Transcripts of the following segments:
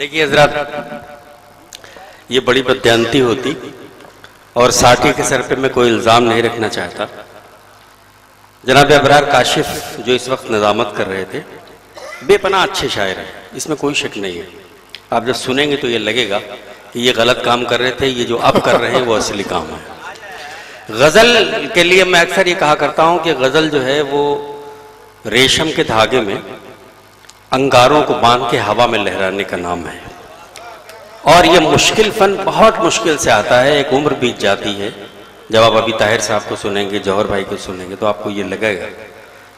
देखिए हजरत, ये बड़ी बदयांती होती और साथी के सर पे मैं कोई इल्ज़ाम नहीं रखना चाहता। जनाब अबरार काशिफ जो इस वक्त निज़ामत कर रहे थे, बेपनाह अच्छे शायर हैं, इसमें कोई शक नहीं है। आप जब सुनेंगे तो ये लगेगा कि ये गलत काम कर रहे थे, ये जो अब कर रहे हैं वो असली काम है। गज़ल के लिए मैं अक्सर ये कहा करता हूँ कि गज़ल जो है वो रेशम के धागे में अंगारों को बांध के हवा में लहराने का नाम है। और ये मुश्किल फन बहुत मुश्किल से आता है, एक उम्र बीत जाती है। जब आप अभी ताहिर साहब को सुनेंगे, जौहर भाई को सुनेंगे, तो आपको ये लगेगा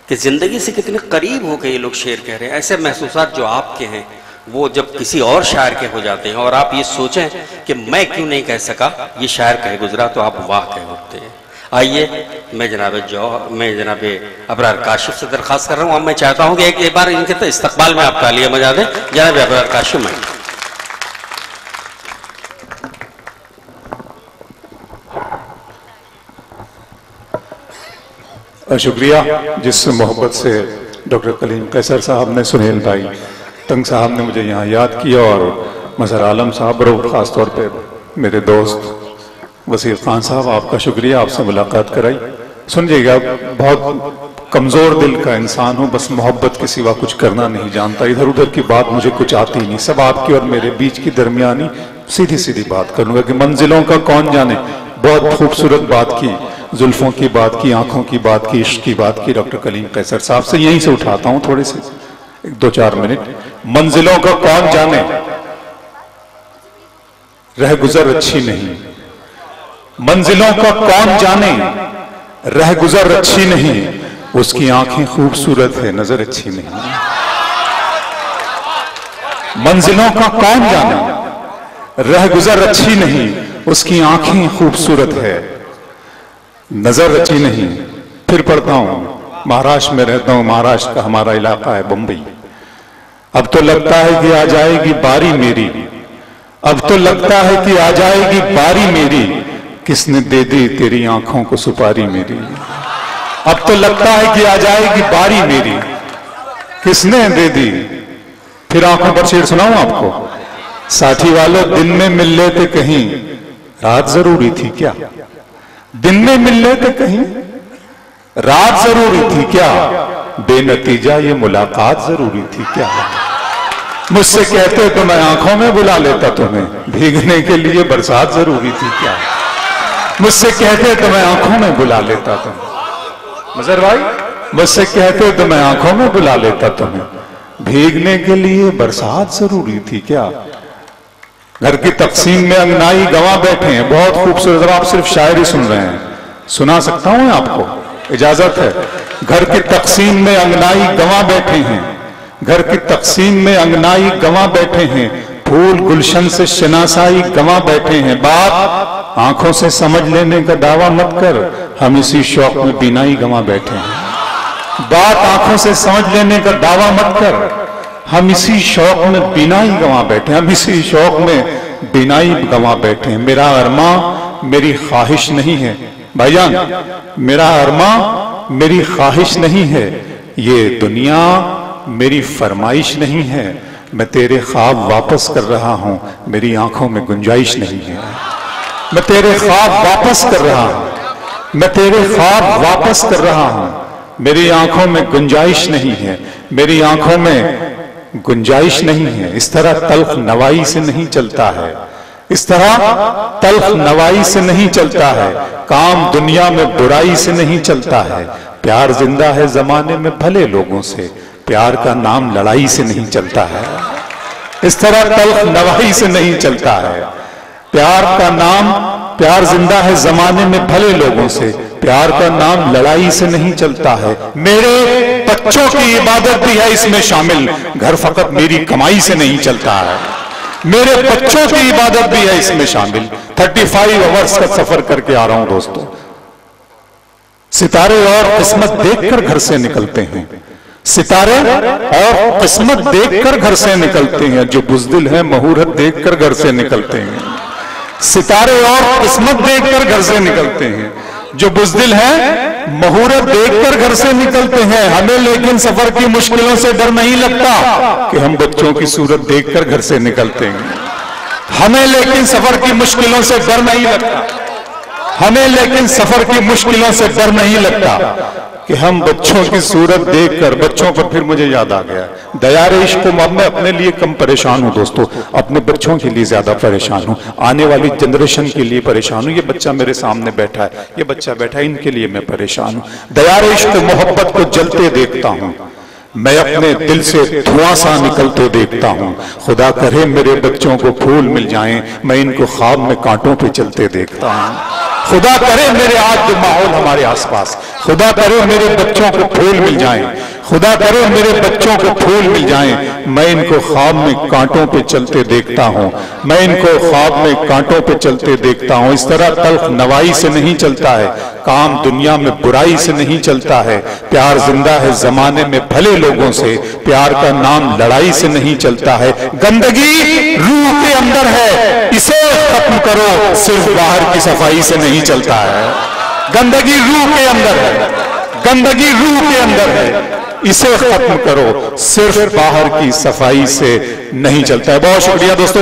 कि ज़िंदगी से कितने करीब होकर ये लोग शेर कह रहे हैं। ऐसे महसूसात जो आपके हैं वो जब किसी और शायर के हो जाते हैं और आप ये सोचें कि मैं क्यों नहीं कह सका, ये शायर कह गुजरा, तो आप वाह कह उठते हैं। आइए, मैं जनाब अबरार काशिफ से दरख्वास्त कर रहा हूँ। अब मैं चाहता हूँ कि एक बार इनके तो इस्तकबाल में आप तालियां बजा दें। जनाब अबरार काशिफ में शुक्रिया। जिस मोहब्बत से डॉक्टर कलीम कैसर साहब ने, सुहेल भाई तंग साहब ने मुझे यहाँ याद किया, और मज़हर आलम साहब और ख़ास तौर पे मेरे दोस्त वसीर खान साहब, आपका शुक्रिया, आपसे मुलाकात कराई। सुनिएगा, बहुत कमज़ोर दिल का इंसान हूँ, बस मोहब्बत के सिवा कुछ करना नहीं जानता। इधर उधर की बात मुझे कुछ आती नहीं, सब आपकी और मेरे बीच की दरमियानी सीधी सीधी बात करूँगा कि मंजिलों का कौन जाने। बहुत खूबसूरत बात की, जुल्फों की बात की, आंखों की बात की, इश्क की बात की डॉक्टर कलीम कैसर साहब से। यहीं से उठाता हूँ थोड़े से 2-4 मिनट। मंजिलों का कौन जाने, रह गुजर अच्छी नहीं। मंजिलों का कौन जाने, रह गुजर अच्छी नहीं। उसकी आंखें खूबसूरत है, नजर अच्छी नहीं। मंजिलों का कौन जाने, रह गुजर अच्छी नहीं। उसकी आंखें खूबसूरत है, नजर अच्छी नहीं। फिर पढ़ता हूं, महाराष्ट्र में रहता हूं, महाराष्ट्र का हमारा इलाका है बंबई। अब तो लगता है कि आ जाएगी बारी मेरी, अब तो लगता है कि आ जाएगी बारी मेरी। किसने दे दी तेरी आंखों को सुपारी मेरी। अब तो लगता है कि आ जाएगी बारी मेरी, किसने दे दी। फिर आंखों पर शेर सुनाऊं आपको। साथी वालों, दिन में मिल लेते कहीं, रात जरूरी थी क्या। दिन में मिल लेते कहीं, रात जरूरी थी क्या। बेनतीजा ये मुलाकात जरूरी थी क्या। मुझसे कहते तो मैं आंखों में बुला लेता तुम्हें, भीगने के लिए बरसात जरूरी थी क्या। मुझसे कहते तो मैं आंखों में बुला लेता तुम्हें, मजहर भाई, मुझसे कहते तो मैं आंखों में बुला लेता तुम्हें, भीगने के लिए बरसात जरूरी थी क्या। घर की तकसीम में अंगनाई गंवा बैठे हैं, बहुत खूबसूरत। आप सिर्फ शायरी सुन रहे हैं, सुना सकता हूं आपको, इजाजत है। घर की तकसीम में अंगनाई गंवा बैठे हैं, घर की तकसीम में अंगनाई गंवा बैठे हैं। फूल गुलशन से शनासाई गंवा बैठे हैं। बात आंखों से समझ लेने का दावा मत कर, हम इसी शौक में बीनाई गंवा बैठे हैं। बात आंखों से समझ लेने का दावा मत कर, हम इसी शौक में बीनाई गंवा बैठे हैं, हम इसी शौक में बीनाई गंवा बैठे हैं। मेरा अरमा मेरी ख्वाहिश नहीं है भाईजान, मेरा अरमा मेरी ख्वाहिश नहीं है। ये दुनिया मेरी फरमाइश नहीं है। मैं तेरे ख्वाब वापस कर रहा हूं, मेरी आंखों में गुंजाइश नहीं है। मैं तेरे ख्वाब वापस कर रहा हूं, मैं तेरे ख्वाब वापस कर रहा हूं, मेरी आंखों में गुंजाइश नहीं है, मेरी आंखों में गुंजाइश नहीं है। इस तरह तल्ख नवाई से नहीं चलता है, इस तरह तल्ख नवाई से नहीं चलता है। काम दुनिया में बुराई से नहीं चलता है। प्यार जिंदा है जमाने में भले लोगों से, प्यार का नाम लड़ाई से नहीं चलता है। इस तरह तल्ख नवाई से नहीं चलता है। प्यार का नाम, प्यार जिंदा है जमाने में भले लोगों से, प्यार का नाम लड़ाई से नहीं चलता है। मेरे बच्चों की इबादत भी है इसमें शामिल, घर फकत मेरी कमाई से नहीं चलता है। मेरे बच्चों की इबादत भी है इसमें शामिल। 35 आवर्स का सफर करके आ रहा हूं दोस्तों। सितारे और किस्मत देखकर घर से निकलते हैं, सितारे और किस्मत देखकर घर से निकलते हैं। जो बुज़दिल है मुहूर्त देखकर घर से निकलते हैं। सितारे और किस्मत देखकर घर से निकलते हैं। जो बुज़दिल है मुहूर्त देखकर घर से निकलते हैं, हमें लेकिन सफर की मुश्किलों से डर नहीं लगता कि हम बच्चों की सूरत देखकर घर से निकलते हैं। हमें लेकिन सफर की मुश्किलों से डर नहीं लगता, हमें लेकिन सफर की मुश्किलों से डर नहीं लगता कि हम बच्चों की सूरत देखकर, बच्चों पर फिर मुझे याद आ गया, दया रे इश्क को मैं अपने लिए कम परेशान हूं दोस्तों, अपने बच्चों के लिए ज्यादा परेशान हूं, आने वाली जनरेशन के लिए परेशान हूं। ये बच्चा मेरे सामने बैठा है, ये बच्चा बैठा है, इनके लिए मैं परेशान हूं। दया रे इश्क मोहब्बत को जलते देखता हूं, मैं अपने दिल से धुआं सा निकलते देखता हूं। खुदा करे मेरे बच्चों को फूल मिल जाएं, मैं इनको ख्वाब में कांटों पे चलते देखता हूं। खुदा करे मेरे आज जो माहौल हमारे आसपास, खुदा करे मेरे बच्चों को फूल मिल जाएं, खुदा करे मेरे बच्चों को फूल मिल जाएं, मैं इनको ख्वाब में कांटों पे चलते देखता हूं, मैं इनको ख्वाब में कांटों पे चलते देखता हूं। इस तरह तल्ख नवाई से नहीं चलता है काम, दुनिया में बुराई से नहीं चलता है, प्यार जिंदा है जमाने में भले लोगों से, प्यार का नाम लड़ाई से नहीं चलता है। गंदगी रूह के अंदर है, इसे खत्म करो, सिर्फ बाहर की सफाई से नहीं चलता है। गंदगी रूह के अंदर है, गंदगी रूह के अंदर है, इसे खत्म करो, सिर्फ बाहर की सफाई से नहीं चलता है। बहुत शुक्रिया दोस्तों।